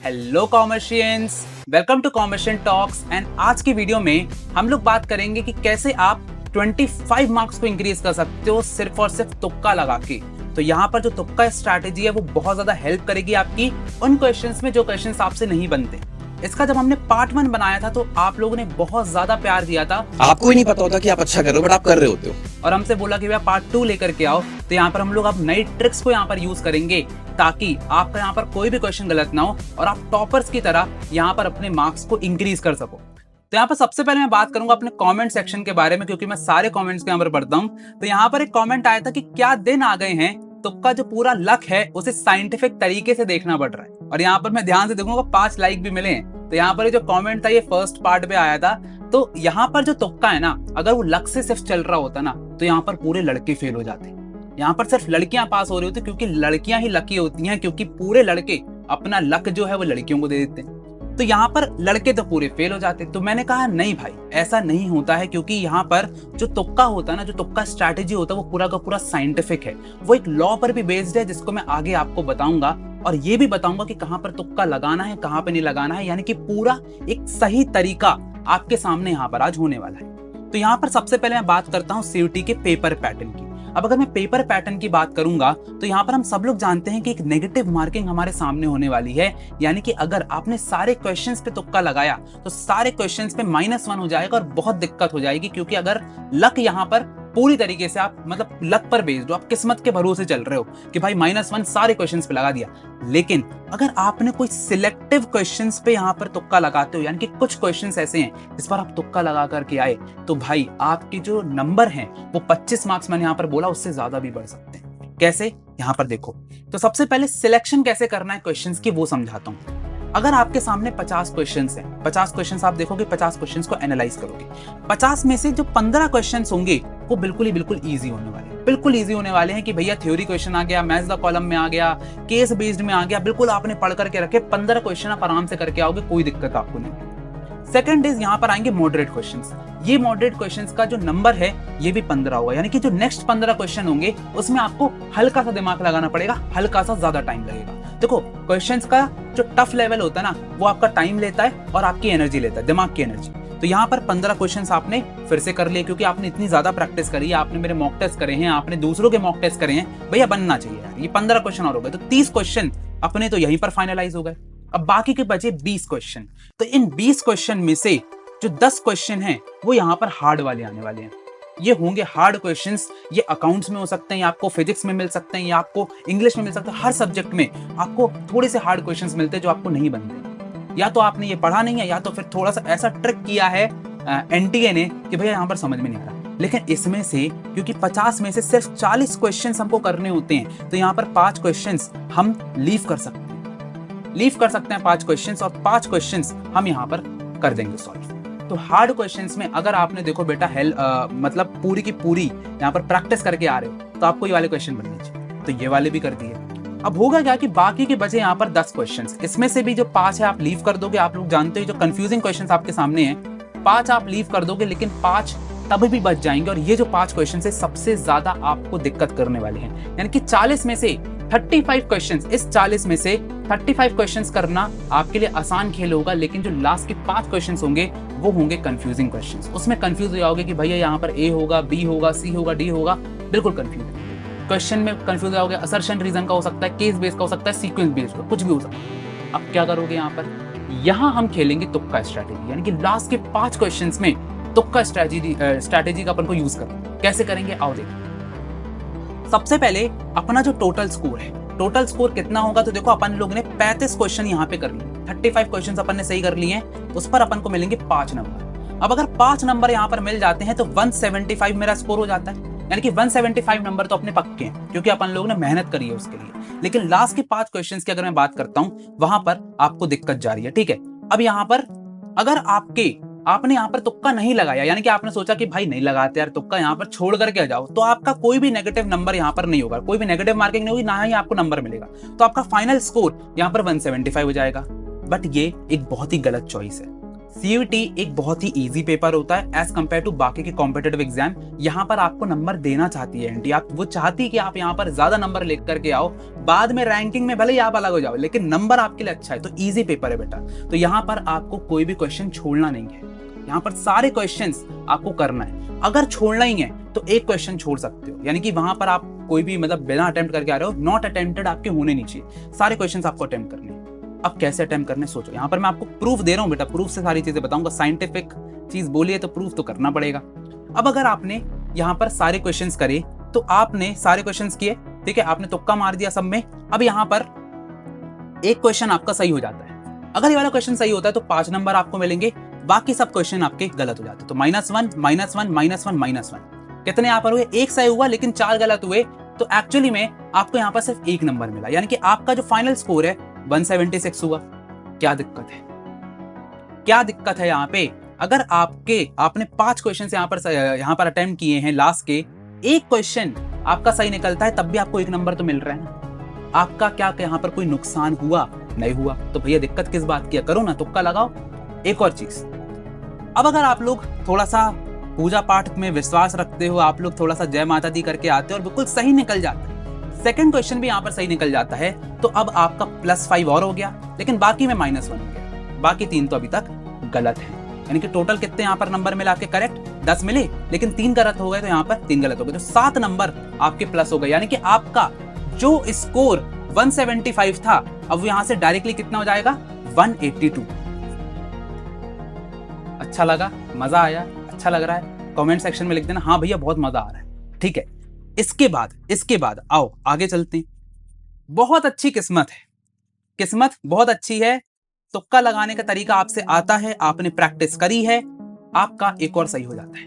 Hello commercians, welcome to commercian talks. And आज की video में हम लोग बात करेंगे कि कैसे आप 25 मार्क्स को इंक्रीज कर सकते हो सिर्फ और सिर्फ तुक्का लगा के। तो यहाँ पर जो तुक्का स्ट्रैटेजी है वो बहुत ज्यादा हेल्प करेगी आपकी उन क्वेश्चंस में जो क्वेश्चंस आपसे नहीं बनते। इसका जब हमने पार्ट 1 बनाया था तो आप लोगों ने बहुत ज्यादा प्यार दिया था। आपको ही नहीं पता होता कि आप अच्छा कर रहे हो बट आप कर रहे होते हो, और हमसे बोला कि भैया पार्ट 2 लेकर के आओ। तो यहाँ पर हम लोग अब नई ट्रिक्स को यहाँ पर यूज करेंगे ताकि आपका यहाँ पर कोई भी क्वेश्चन गलत ना हो और आप टॉपर्स की तरह यहाँ पर अपने मार्क्स को इंक्रीज कर सको। तो यहाँ पर सबसे पहले मैं बात करूंगा अपने कमेंट सेक्शन के बारे में, क्योंकि मैं सारे कमेंट्स के यहाँ पर पढ़ता हूँ। तो यहाँ पर एक कमेंट आया था कि क्या दिन आ गए हैं, तुक्का जो पूरा लक है उसे साइंटिफिक तरीके से देखना पड़ रहा है। और यहाँ पर मैं ध्यान से देखूंगा 5 लाइक भी मिले हैं। तो यहाँ पर जो कमेंट था ये फर्स्ट पार्ट पे आया था। तो यहाँ पर जो तुक्का है ना, अगर वो लक से सिर्फ चल रहा होता ना तो यहाँ पर पूरे लड़के फेल हो जाते। यहाँ पर सिर्फ लड़कियां पास हो रही होती, क्योंकि लड़कियां ही लकी होती हैं, क्योंकि पूरे लड़के अपना लक जो है वो लड़कियों को दे देते हैं। तो यहाँ पर लड़के तो पूरे फेल हो जाते। तो मैंने कहा नहीं भाई, ऐसा नहीं होता है, क्योंकि यहाँ पर जो तुक्का होता है ना, जो तुक्का स्ट्रैटेजी होता है वो पूरा का पूरा साइंटिफिक है। वो एक लॉ पर भी बेस्ड है, जिसको मैं आगे आपको बताऊंगा। और ये भी बताऊंगा कि कहाँ पर तुक्का लगाना है, कहाँ पे नहीं लगाना है, यानी कि पूरा एक सही तरीका आपके सामने यहाँ पर आज होने वाला है। तो यहाँ पर सबसे पहले मैं बात करता हूँ सीयूटी के पेपर पैटर्न की। अब अगर मैं पेपर पैटर्न की बात करूंगा तो यहाँ पर हम सब लोग जानते हैं कि एक नेगेटिव मार्किंग हमारे सामने होने वाली है। यानी कि अगर आपने सारे क्वेश्चंस पे तुक्का लगाया तो सारे क्वेश्चंस पे -1 हो जाएगा और बहुत दिक्कत हो जाएगी, क्योंकि अगर लक यहाँ पर पूरी तरीके से आप मतलब लक पर बेस्ड हो, आप किस्मत के भरोसे चल रहे हो कि भाई -1 सारे क्वेश्चंस पे लगा दिया। लेकिन अगर आपने कोई सिलेक्टिव क्वेश्चंस पे यहाँ पर तुक्का लगाते हो, यानी कि कुछ क्वेश्चंस ऐसे हैं जिस पर आप तुक्का लगा करके आए, तो भाई आपके जो नंबर हैं वो 25 मार्क्स मैंने यहाँ पर बोला उससे ज्यादा भी बढ़ सकते हैं। कैसे, यहाँ पर देखो। तो सबसे पहले सिलेक्शन कैसे करना है क्वेश्चंस की वो समझाता हूँ। अगर आपके सामने 50 क्वेश्चंस हैं, 50 क्वेश्चंस आप देखोगे, 50 क्वेश्चंस को एनालाइज करोगे, 50 में से जो 15 क्वेश्चंस होंगे वो बिल्कुल इजी होने वाले हैं। बिल्कुल इजी होने वाले हैं कि भैया थ्योरी क्वेश्चन आ गया, मैथ्स द कॉलम में आ गया, केस बेस्ड में आ गया, बिल्कुल आपने पढ़ करके रखे। 15 क्वेश्चन आप आराम से करके आओगे, कोई दिक्कत आपको नहीं। सेकंड इज यहाँ पर आएंगे मॉडरेट क्वेश्चंस। ये मॉडरेट क्वेश्चंस का जो नंबर है ये भी 15 होगा, यानी कि जो नेक्स्ट 15 क्वेश्चन होंगे उसमें आपको हल्का सा दिमाग लगाना पड़ेगा, हल्का सा ज्यादा टाइम लगेगा। देखो, क्वेश्चंस का जो टफ लेवल होता है ना वो आपका टाइम लेता है और आपकी एनर्जी लेता है, दिमाग की एनर्जी। तो यहाँ पर 15 क्वेश्चंस आपने फिर से कर लिए, क्योंकि आपने इतनी ज्यादा प्रैक्टिस करी है, आपने मेरे मॉक टेस्ट करे हैं, आपने दूसरों के मॉक टेस्ट करे हैं, भैया बनना चाहिए यार। ये 15 क्वेश्चन और हो गए, तो 30 क्वेश्चन अपने तो यहीं पर फाइनलाइज हो गए। अब बाकी के बचे 20 क्वेश्चन। तो इन 20 क्वेश्चन में से जो 10 क्वेश्चन हैं वो यहाँ पर हार्ड वाले आने वाले हैं। ये होंगे हार्ड क्वेश्चंस। ये अकाउंट्स में हो सकते हैं, या आपको फिजिक्स में मिल सकते हैं, या आपको इंग्लिश में मिल सकते हैं। हर सब्जेक्ट में आपको थोड़े से हार्ड क्वेश्चंस मिलते हैं जो आपको नहीं बनते। या तो आपने ये पढ़ा नहीं है, या तो फिर थोड़ा सा ऐसा ट्रिक किया है एनटीए ने कि भैया यहाँ पर समझ में नहीं आ रहा। लेकिन इसमें से क्योंकि 50 में से सिर्फ 40 क्वेश्चंस हमको करने होते हैं, तो यहाँ पर 5 क्वेश्चंस हम लीव कर सकते हैं 5 क्वेश्चंस, और 5 क्वेश्चंस हम यहाँ पर कर देंगे सॉल्व। तो हार्ड क्वेश्चंस में अगर आपने देखो बेटा मतलब पूरी की पूरी यहाँ पर प्रैक्टिस करके आ रहे हो तो आपको ये वाले क्वेश्चन बनने चाहिए। तो ये वाले भी कर दिए। अब होगा क्या कि बाकी के बचे यहाँ पर 10 क्वेश्चंस। इसमें से भी जो 5 है आप लीव कर दोगे। आप लोग जानते हो जो कंफ्यूजिंग क्वेश्चंस आपके सामने हैं, 5 आप लीव कर दोगे, लेकिन 5 तब भी बच जाएंगे। और ये जो 5 क्वेश्चन है सबसे ज्यादा आपको दिक्कत करने वाले हैं। यानी कि 40 में से 35 क्वेश्चंस, इस 40 में से 35 क्वेश्चंस करना आपके लिए आसान खेल होगा, लेकिन जो लास्ट के 5 क्वेश्चंस होंगे वो होंगे कंफ्यूजिंग क्वेश्चंस। उसमें कंफ्यूज हो जाओगे कि भैया यहाँ पर ए होगा, बी होगा, सी होगा, डी होगा, बिल्कुल कंफ्यूज। क्वेश्चन में कंफ्यूज हो जाओगे, असर्शन रीजन का हो सकता है, केस बेस्ड का हो सकता है, सीक्वेंस बेस्ड का, कुछ भी हो सकता है। अब क्या करोगे यहाँ पर, यहाँ हम खेलेंगे तुक्का स्ट्रैटेजी, यानी कि लास्ट के 5 क्वेश्चंस में तुक्का स्ट्रैटेजी का अपन को यूज करना। कैसे करेंगे आओ देखो। सबसे पहले अपना जो टोटल स्कोर कितना होगा, तो देखो अपन लोग ने 35 क्वेश्चन यहाँ पे कर लिए, 35 क्वेश्चन अपन ने सही कर लिए हैं, उस पर अपन को मिलेंगे 5 नंबर। अब अगर 5 नंबर यहाँ पर मिल जाते हैं तो 175 मेरा स्कोर हो जाता है। यानी कि 175 नंबर तो अपने पक्के हैं, क्योंकि अपन लोगों ने मेहनत करी है उसके लिए। लेकिन लास्ट के 5 क्वेश्चंस की अगर मैं बात करता हूं, वहां पर आपको दिक्कत जा रही है। ठीक है, अब यहाँ पर अगर आपने यहाँ पर तुक्का नहीं लगाया, यानी कि आपने सोचा कि भाई नहीं लगाते यार तुक्का, यहाँ पर छोड़ करके आ जाओ, तो आपका कोई भी नेगेटिव नंबर यहाँ पर नहीं होगा, कोई भी नेगेटिव मार्किंग नहीं होगी, ना ही आपको नंबर मिलेगा। तो आपका फाइनल स्कोर यहाँ पर 175 हो जाएगा। बट ये एक बहुत ही गलत चॉइस है। सीयूईटी एक बहुत ही इजी पेपर होता है एज कम्पेयर टू बाकी के कॉम्पिटेटिव एग्जाम। यहाँ पर आपको नंबर देना चाहती है एनटी, आप वो चाहती है कि आप यहाँ पर ज्यादा नंबर लेकर के आओ, बाद में रैंकिंग में भले ही आप अलग हो जाओ लेकिन नंबर आपके लिए अच्छा है। तो इजी पेपर है बेटा, तो यहाँ पर आपको कोई भी क्वेश्चन छोड़ना नहीं है, यहाँ पर सारे क्वेश्चंस आपको करना है। अगर छोड़ना ही है तो एक क्वेश्चन छोड़ सकते हो, यानी कि वहां पर आप कोई भी मतलब बिना अटेम्प्ट करके आ रहे हो, नॉट अटेम्प्टेड आपके होने नहीं चाहिए, सारे क्वेश्चंस आपको अटेम्प्ट करने हैं। अब कैसे अटेम्प्ट करने सोचो, यहाँ पर मैं आपको प्रूफ दे रहा हूँ बेटा, प्रूफ से सारी चीजें बताऊंगा। साइंटिफिक चीज बोली है तो प्रूफ तो करना पड़ेगा। अब अगर आपने यहाँ पर सारे क्वेश्चंस करे तो आपने सारे क्वेश्चंस किए, ठीक है, आपने तुक्का मार दिया सब में। अब यहाँ पर एक क्वेश्चन आपका सही हो जाता है, अगर ये वाला क्वेश्चन सही होता है तो 5 नंबर आपको मिलेंगे, बाकी सब क्वेश्चन आपके गलत हो जाते हैं। तो -1 -1 -1 -1 कितने यहाँ पर हुए, एक सही हुआ लेकिन 4 गलत हुए, तो एक्चुअली में आपको यहाँ पर सिर्फ 1 नंबर मिला, यानी कि आपका जो फाइनल स्कोर है 176 हुआ। क्या दिक्कत है, क्या दिक्कत है यहाँ पे? अगर आपने 5 क्वेश्चन यहाँ पर अटेम्प्ट किए हैं, लास्ट के एक क्वेश्चन आपका सही निकलता है तब भी आपको 1 नंबर तो मिल रहा है ना। आपका क्या यहाँ पर कोई नुकसान हुआ? नहीं हुआ। तो भैया दिक्कत किस बात की है, करो ना, तुक्का लगाओ। एक और चीज, अब अगर आप लोग थोड़ा सा पूजा पाठ में विश्वास रखते हो, आप लोग थोड़ा सा जय माता दी करके आते हो और बिल्कुल सही निकल जाता है, सेकंड क्वेश्चन भी यहाँ पर सही निकल जाता है, तो अब आपका +5 और हो गया, लेकिन बाकी में -1 हो गया, बाकी 3 तो अभी तक गलत है। यानी कि टोटल कितने यहाँ पर नंबर मिला के करेक्ट 10 मिले, लेकिन 3 गलत हो गए, तो यहाँ पर 3 गलत हो गए, तो 7 नंबर आपके प्लस हो गए। यानी कि आपका जो स्कोर 175 था अब यहाँ से डायरेक्टली कितना हो जाएगा, 182। अच्छा लगा, मजा आया, अच्छा लग रहा है? कमेंट सेक्शन में लिख देना हाँ भैया बहुत मजा आ रहा है, ठीक है। इसके बाद आओ आगे चलते हैं। बहुत अच्छी किस्मत है, किस्मत बहुत अच्छी है, तुक्का लगाने का तरीका आपसे आता है, आपने प्रैक्टिस करी है, आपका एक और सही हो जाता है।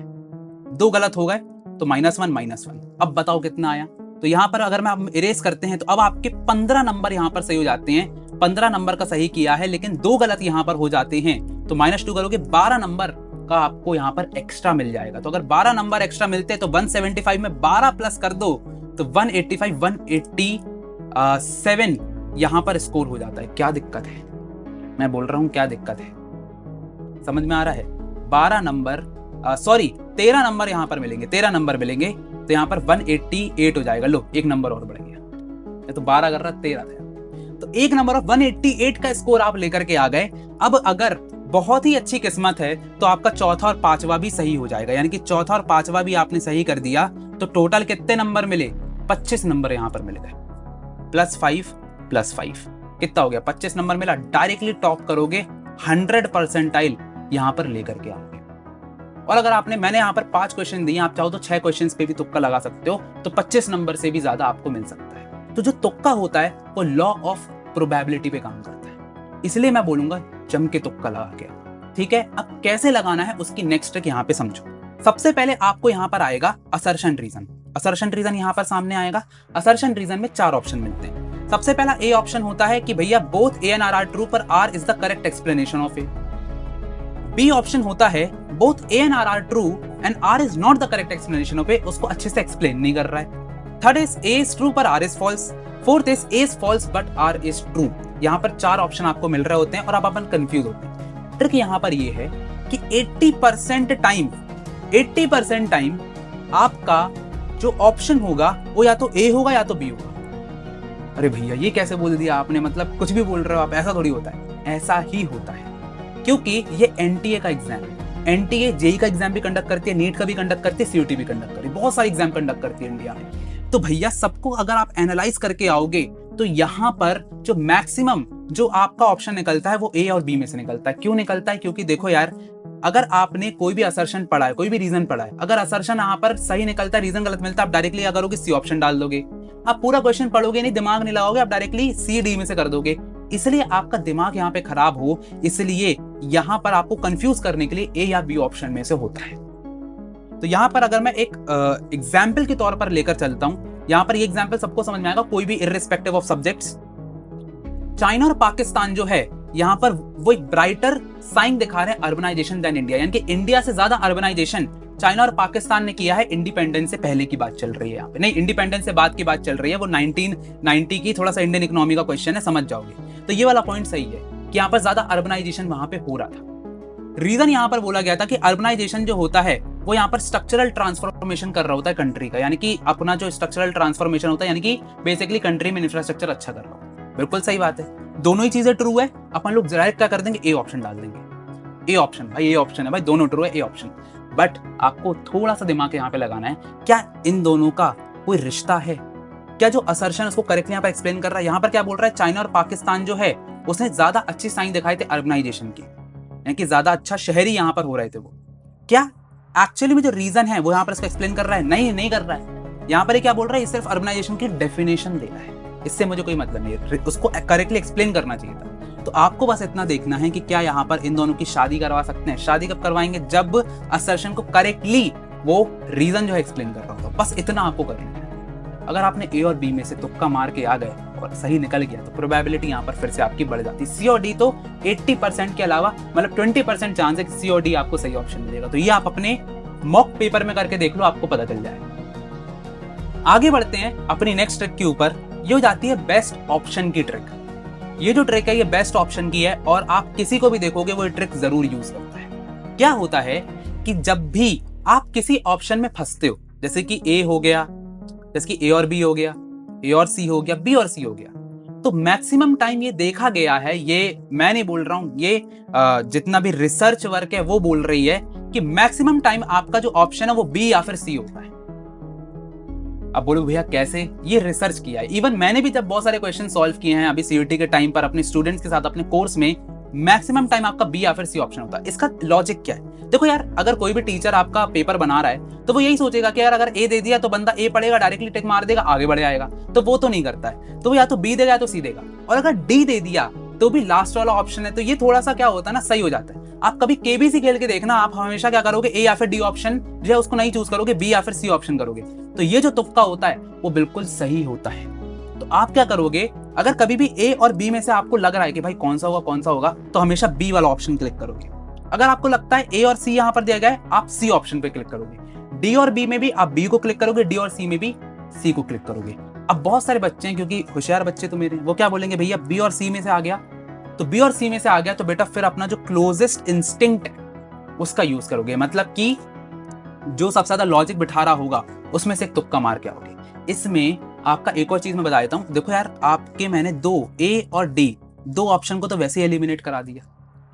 2 गलत हो गए तो -1 -1। अब बताओ कितना आया? तो यहाँ पर अगर हम इरेज करते हैं तो अब आपके 15 नंबर यहाँ पर सही हो जाते हैं। 15 नंबर का सही किया है लेकिन 2 गलत यहाँ पर हो जाते हैं, तो -2 करोगे, 12 नंबर का आपको यहाँ पर एक्स्ट्रा मिल जाएगा। तो अगर 12 नंबर एक्स्ट्रा मिलते हैं तो 175 में 12 प्लस कर दो तो 185 187 यहाँ पर स्कोर हो जाता है। क्या दिक्कत है? मैं बोल रहा हूँ क्या दिक्कत है, समझ में आ रहा है? 13 नंबर यहाँ पर मिलेंगे, 13 नंबर मिलेंगे, तो यहाँ पर 188 हो जाएगा। लो 1 नंबर और बढ़ गया, तो 12 कर रहा 13 था, तो 1 नंबर और 188 का स्कोर आप लेकर के आ गए। अब अगर बहुत ही अच्छी किस्मत है तो आपका चौथा और पांचवा भी सही हो जाएगा, यानी कि चौथा और पांचवा भी आपने सही कर दिया, तो टोटल कितने नंबर मिले? 25 नंबर यहाँ पर मिल गए, +5 कितना हो गया? 25 नंबर मिला, डायरेक्टली टॉप करोगे, 100% यहाँ पर लेकर के आओगे। और अगर मैंने यहाँ पर 5 क्वेश्चन दिए, आप चाहो तो 6 क्वेश्चन पे भी तुक्का लगा सकते हो, तो 25 नंबर से भी ज्यादा आपको मिल सकता है। तो जो तुक्का होता है वो लॉ ऑफ प्रोबेबिलिटी पे काम करता है, इसलिए मैं बोलूंगा जम के तुक्का लगा के, ठीक है। अब कैसे लगाना है उसकी नेक्स्ट ट्रिक यहाँ पे समझो। सबसे पहले आपको यहाँ पर आएगा असर्शन रीजन। असर्शन रीजन यहाँ पर सामने आएगा। असर्शन रीजन में 4 ऑप्शन मिलते हैं। सबसे पहला ए ऑप्शन होता है कि भैया both A and R are true पर R is the correct explanation of A. B option होता है both A and R are true and R is not the correct explanation of A, उसको अच्छे से एक्सप्लेन नहीं कर रहा है। Third is A is true पर R is false. Fourth is A is false but R is true. यहाँ पर 4 ऑप्शन आपको मिल रहे होते हैं और आप अपन कंफ्यूज होते हैं। ट्रिक यहाँ पर ये है कि 80% टाइम आपका जो ऑप्शन होगा वो या तो ए होगा या तो बी होगा। अरे भैया ये कैसे बोल दिया आपने, मतलब कुछ भी बोल रहे हो आप, ऐसा थोड़ी होता है। ऐसा ही होता है क्योंकि ये एनटीए का एग्जाम है। एनटीए जेई का एग्जाम भी कंडक्ट करती है, नीट का भी कंडक्ट करती है, सीयूटी भी कंडक्ट करती है, बहुत सारे एग्जाम कंडक्ट करती है इंडिया में। तो भैया सबको अगर आप एनालाइज करके आओगे तो यहाँ पर जो मैक्सिमम जो आपका ऑप्शन निकलता है वो ए और बी में से निकलता है। क्यों निकलता है? क्योंकि देखो यार, अगर आपने कोई भी असर्शन पढ़ा है, कोई भी रीजन पढ़ा है, अगर असर्शन यहाँ पर सही निकलता है, रीजन गलत मिलता है, आप डायरेक्टली क्या करोगे? सी ऑप्शन डाल दोगे। आप पूरा क्वेश्चन पढ़ोगे नहीं, दिमाग नहीं लगाओगे, आप डायरेक्टली सी डी में से कर दोगे। इसलिए आपका दिमाग यहाँ पे खराब हो, इसलिए यहाँ पर आपको कंफ्यूज करने के लिए ए या बी ऑप्शन में से होता है। तो यहाँ पर अगर मैं एक एग्जाम्पल के तौर पर लेकर चलता हूँ, यहाँ पर ये एग्जाम्पल सबको समझ में आएगा, कोई भी इर्रिस्पेक्टिव ऑफ सब्जेक्ट्स। चाइना और पाकिस्तान जो है यहाँ पर वो एक ब्राइटर साइन दिखा रहे हैं अर्बनाइजेशन देन इंडिया, यानी कि इंडिया से ज्यादा अर्बनाइजेशन चाइना और पाकिस्तान ने किया है। इंडिपेंडेंस से पहले की बात चल रही है यहाँ पे, नहीं इंडिपेंडेंस से बाद की बात चल रही है, वो 1990 की, थोड़ा सा इंडियन इकोनॉमी का क्वेश्चन है, समझ जाओगे। तो ये वाला पॉइंट सही है कि यहाँ पर ज्यादा अर्बनाइजेशन वहां पे हो रहा था। रीजन यहाँ पर बोला गया था कि अर्बनाइजेशन जो होता है वो यहाँ पर स्ट्रक्चरल ट्रांसफॉर्मेशन कर रहा होता है कंट्री का, यानी कि अपना जो स्ट्रक्चरल ट्रांसफॉर्मेशन होता है, यानी कि बेसिकली कंट्री में इंफ्रास्ट्रक्चर अच्छा कर रहा होता है। बिल्कुल सही बात है, दोनों ही चीजें ट्रू है। अपन लोग डायरेक्ट क्या कर देंगे, ए ऑप्शन डाल देंगे। ए ऑप्शन भाई, ए ऑप्शन है भाई, दोनों ट्रू है, ए ऑप्शन। बट आपको थोड़ा सा दिमाग यहाँ पे लगाना है, क्या इन दोनों का कोई रिश्ता है? क्या जो असर्शन उसको करेक्टली यहाँ पर एक्सप्लेन कर रहा है? यहाँ पर क्या बोल रहा है, चाइना और पाकिस्तान जो है उसने ज्यादा अच्छी साइन दिखाए थे अर्बनाइजेशन की, यानी कि ज्यादा अच्छा शहरी यहाँ पर हो रहे थे वो। क्या एक्चुअली में जो रीजन है वो यहाँ पर इसको एक्सप्लेन कर रहा है? नहीं कर रहा है। यहाँ पर क्या बोल रहा है, सिर्फ अर्बनाइजेशन की डेफिनेशन दे रहा है, इससे मुझे कोई मतलब नहीं है, उसको करेक्टली एक्सप्लेन करना चाहिए था। तो आपको बस इतना देखना है कि क्या यहाँ पर इन दोनों की शादी करवा सकते हैं। शादी कब करवाएंगे, जब असर्शन को करेक्टली वो रीजन जो है एक्सप्लेन कर रहा होगा, बस इतना आपको करना है। अगर आपने ए और बी में से तुक्का मार के आ गए और सही निकल गया तो प्रोबेबिलिटी यहाँ पर फिर से आपकी बढ़ जाती है। सी और डी तो 80% के अलावा मतलब 20% चांस है कि सी और डी आपको सही ऑप्शन मिलेगा। तो ये आप अपने मॉक पेपर में करके देख लो, आपको पता चल जाएगा। आगे बढ़ते हैं अपनी नेक्स्ट ट्रिक के ऊपर। ये हो जाती है बेस्ट ऑप्शन की ट्रिक। ये जो ट्रिक है ये बेस्ट ऑप्शन की है और आप किसी को भी देखोगे वो ये ट्रिक जरूर यूज करता है। क्या होता है कि जब भी आप किसी ऑप्शन में फंसते हो, जैसे कि ए हो गया, जैसे कि ए और बी हो गया, ए और सी हो गया, बी और सी हो गया, तो मैक्सिमम टाइम ये देखा गया है, ये मैं नहीं बोल रहा हूं, ये जितना भी रिसर्च वर्क है वो बोल रही है कि मैक्सिमम टाइम आपका जो ऑप्शन है वो बी या फिर सी होता है। अब बोलो भैया कैसे, ये रिसर्च किया है। इवन मैंने भी जब बहुत सारे क्वेश्चन सॉल्व किए हैं अभी सीयूटी के टाइम पर अपने स्टूडेंट्स के साथ अपने कोर्स में, मैक्सिमम टाइम आपका बी या फिर सी ऑप्शन होता है। इसका लॉजिक क्या है? देखो यार, अगर कोई भी टीचर आपका पेपर बना रहा है तो वो यही सोचेगा कि यार अगर ए दे दिया तो बंदा ए पढ़ेगा, डायरेक्टली टिक मार देगा, आगे बढ़ जाएगा, तो वो तो नहीं करता है। तो वो या तो बी देगा या तो सी देगा, और अगर डी दे दिया तो भी लास्ट वाला ऑप्शन है, तो ये थोड़ा सा क्या होता है ना, सही हो जाता है। आप कभी केबीसी खेल के देखना, आप हमेशा क्या करोगे, ए या फिर डी ऑप्शन जो है उसको नहीं चूज करोगे, बी या फिर सी ऑप्शन करोगे। तो ये जो तुक्का होता है वो बिल्कुल सही होता है। तो आप क्या करोगे, अगर कभी भी ए और बी में से आपको लग रहा है कि भाई कौन सा होगा, तो हमेशा बी वाला ऑप्शन क्लिक करोगे। अगर आपको लगता है ए और सी यहां पर दिया गया है, आप सी ऑप्शन पे क्लिक करोगे। डी और बी में भी आप बी को क्लिक करोगे, डी और सी में भी सी को क्लिक करोगे। अब बहुत सारे बच्चे हैं, क्योंकि होशियार बच्चे तो मेरे, वो क्या बोलेंगे, भैया बी और सी में से आ गया, तो बी और सी में से आ गया तो बेटा फिर अपना जो क्लोजेस्ट इंस्टिंक्ट है उसका यूज करोगे, मतलब कि जो सबसे ज्यादा लॉजिक बिठा रहा होगा उसमें से एक तुक्का मार के आओगे। इसमें आपका एक और चीज मैं बता देता हूं, देखो यार, आपके मैंने दो ए और डी दो ऑप्शन को तो वैसे ही एलिमिनेट करा दिया,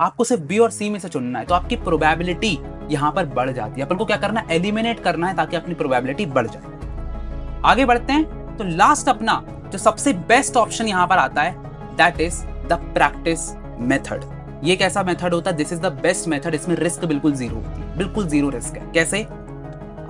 आपको सिर्फ बी और सी में से चुनना है, तो आपकी प्रोबेबिलिटी यहां पर बढ़ जाती है। अपन को क्या करना है, एलिमिनेट करना है ताकि अपनी प्रोबेबिलिटी बढ़ जाए। आगे बढ़ते हैं, तो लास्ट अपना जो सबसे बेस्ट ऑप्शन यहां पर आता है, that is the practice method. ये कैसा मेथड होता है, this is the best method. इसमें रिस्क बिल्कुल जीरो होती है, बिल्कुल जीरो रिस्क है। कैसे,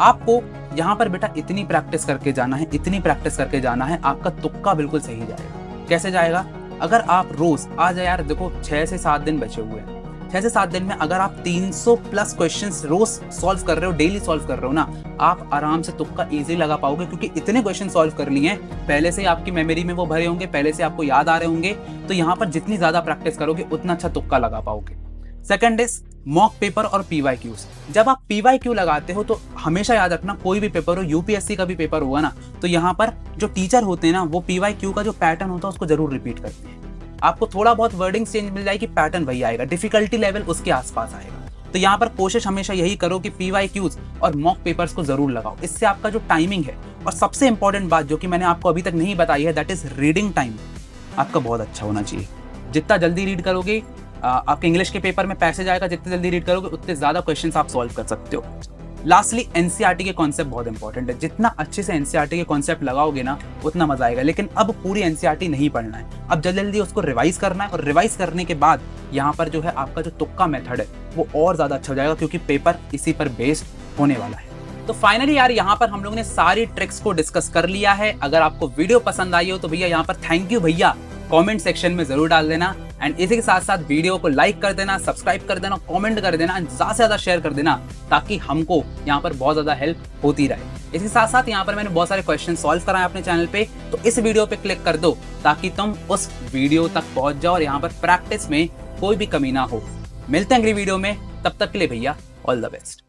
आपको यहां पर बेटा इतनी प्रैक्टिस करके जाना है, इतनी प्रैक्टिस करके जाना है, आपका तुक्का बिल्कुल सही जाएगा। कैसे जाएगा, अगर आप रोज आ जाए, यार देखो 6 से 7 दिन बचे हुए हैं, 6 से 7 दिन में अगर आप 300 प्लस क्वेश्चंस रोज सॉल्व कर रहे हो, डेली सॉल्व कर रहे हो ना, आप आराम से तुक्का इजीली लगा पाओगे, क्योंकि इतने क्वेश्चन सॉल्व कर लिए हैं, पहले से आपकी मेमोरी में वो भरे होंगे, पहले से आपको याद आ रहे होंगे। तो यहाँ पर जितनी ज्यादा प्रैक्टिस करोगे उतना अच्छा तुक्का लगा पाओगे। सेकंड इज मॉक पेपर और पीवाईक्यूज। जब आप पीवाईक्यू लगाते हो तो हमेशा याद रखना, कोई भी पेपर हो, यूपीएससी का भी पेपर होगा ना, तो यहाँ पर जो टीचर होते हैं ना, वो पीवाईक्यू का जो पैटर्न होता है उसको जरूर रिपीट करते हैं। आपको थोड़ा बहुत वर्डिंग चेंज मिल जाएगी, पैटर्न वही आएगा, डिफिकल्टी लेवल उसके आसपास आएगा। तो यहाँ पर कोशिश हमेशा यही करो कि पीवाईक्यूज और मॉक पेपर्स को जरूर लगाओ। इससे आपका जो टाइमिंग है, और सबसे इंपॉर्टेंट बात जो कि मैंने आपको अभी तक नहीं बताई है, दैट इज रीडिंग टाइम आपका बहुत अच्छा होना चाहिए। जितना जल्दी रीड करोगे, आपके इंग्लिश के पेपर में पैसेज आएगा, जितने जल्दी रीड करोगे उतने ज्यादा क्वेश्चंस आप सॉल्व कर सकते हो। लास्टली एनसीईआरटी के कॉन्सेप्ट बहुत इंपॉर्टेंट है। जितना अच्छे से एनसीईआरटी के कॉन्सेप्ट लगाओगे ना, उतना मजा आएगा। लेकिन अब पूरी एनसीईआरटी नहीं पढ़ना है, अब जल्दी जल्दी उसको रिवाइज करना है, और रिवाइज करने के बाद यहाँ पर जो है आपका जो तुक्का मेथड है वो और ज्यादा अच्छा हो जाएगा, क्योंकि पेपर इसी पर बेस्ड होने वाला है। तो फाइनली यार यहाँ पर हम लोगों ने सारी ट्रिक्स को डिस्कस कर लिया है। अगर आपको वीडियो पसंद आई हो तो भैया यहाँ पर थैंक यू भैया कमेंट सेक्शन में जरूर डाल देना, एंड इसी के साथ साथ वीडियो को लाइक कर देना, सब्सक्राइब कर देना, कमेंट कर देना, एंड ज्यादा से ज्यादा शेयर कर देना, ताकि हमको यहाँ पर बहुत ज्यादा हेल्प होती रहे। इसके साथ साथ यहाँ पर मैंने बहुत सारे क्वेश्चन सॉल्व कराए अपने चैनल पे, तो इस वीडियो पे क्लिक कर दो ताकि तुम उस वीडियो तक पहुंच जाओ और यहाँ पर प्रैक्टिस में कोई भी कमी ना हो। मिलते हैं अगली वीडियो में, तब तक के लिए भैया ऑल द बेस्ट।